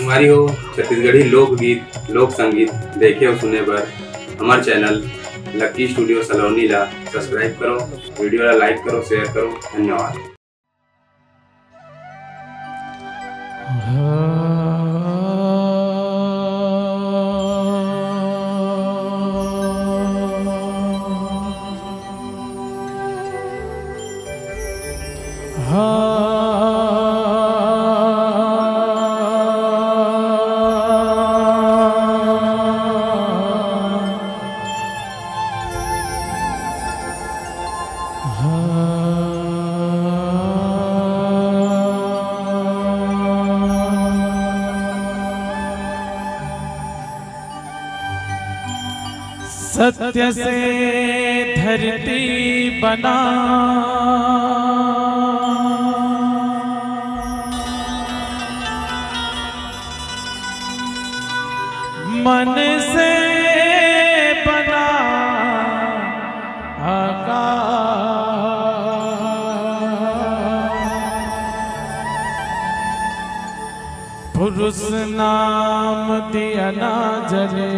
तुम्हारी हो छत्तीसगढ़ी लोकगीत लोक संगीत देखे और सुने पर हमारे चैनल लकी स्टूडियो सलोनी ला सब्सक्राइब करो, वीडियो ला लाइक करो, शेयर करो। धन्यवाद। सत्य से धरती बना, मन से बना आकाश, पुरुष नाम दिया ना जले,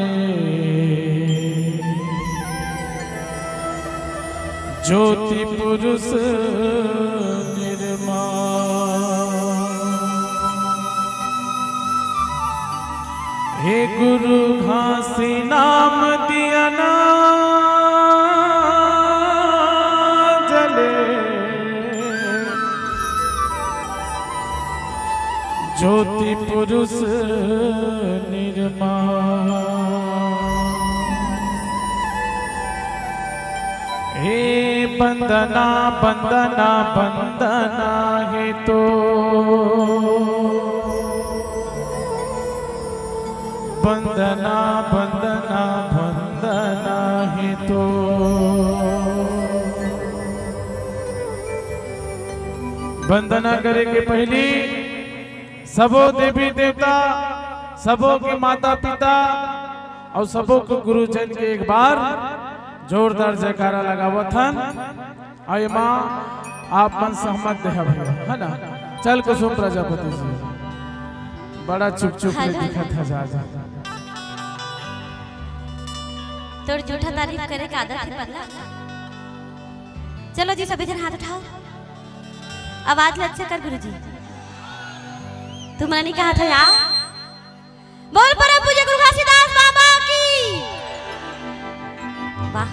ज्योति पुरुष निर्माण। हे गुरु घासी नाम दिया ना जले, ज्योति पुरुष निर्माण। हे बंदना बंदना बंदना है तो, बंदना बंदना बंदना है तो, वंदना करे के पहली सबो देवी देवता, सबो के माता पिता और सबो के गुरुजन के एक बार जोरदार जयकारा लगावत हन। आये माँ आप मन सहमत है है ना। चल कुसुम प्रजापति जी बड़ा चुप चुप में दिखत है जा जा। तोर झूठा तारीफ करे का आदत है पगला। चलो जी सभी जन हाथ उठाओ, आवाज अच्छा कर गुरुजी। तुम्हारा नहीं कहा था यार, बोल परम पूज्य गुरु घासीदास बाबा की वाह।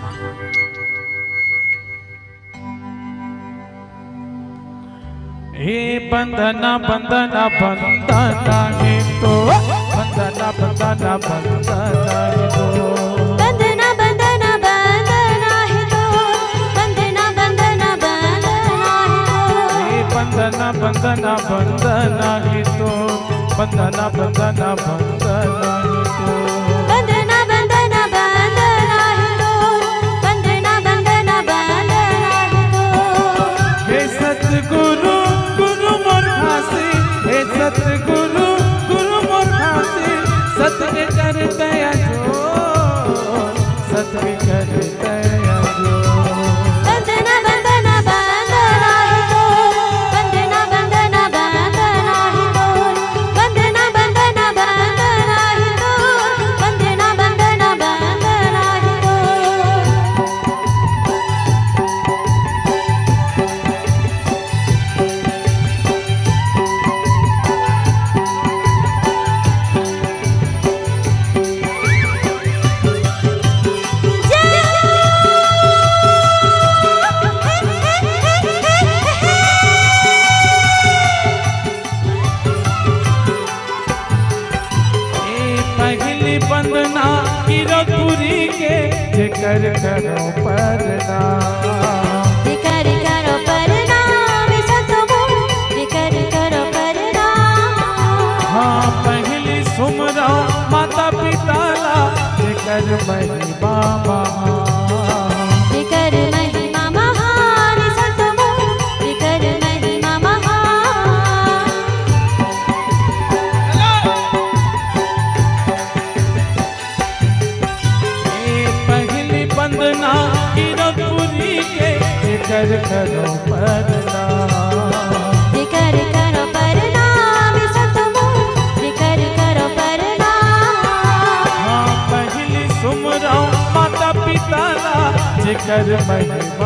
हे बंदना बंदना बंदना है तो, बंदना बंदना बंदना है तो, बंदना बंदना बंदना है तो, बंदना बंदना बंदना है तो, हे बंदना बंदना बंदना है तो, बंदना बंदना बंदना है तो, बंदना बंदना बंदना है तो, बंदना बंदना बंदना है तो। हे सतगुरु गुरु मोर घासी, हे सतगुरु गुरु मोर घासी, सत्य कर दया जो, सत्य कर दया जो। बंदना बंदना बंदना है तो, बंदना बंदना बंदना है तो, बंदना बंदना बंदना है तो, बंदना बंदना बंदना है तो। पहली बंदना कीरतपुरी के जेकर करो परना, जिकर करो परनाम सतगुरु, जिकर करो परनाम। हाँ पहली सुमरा माता पिता ला जेकर महिमा महान, जिकर महिमा महान सतगुरु, जिकर महिमा महान। पहली बंदना कीरतपुरी के जेकर करो परना, जिकर करो परनाम सतगुरु, जिकर करो कर महिमा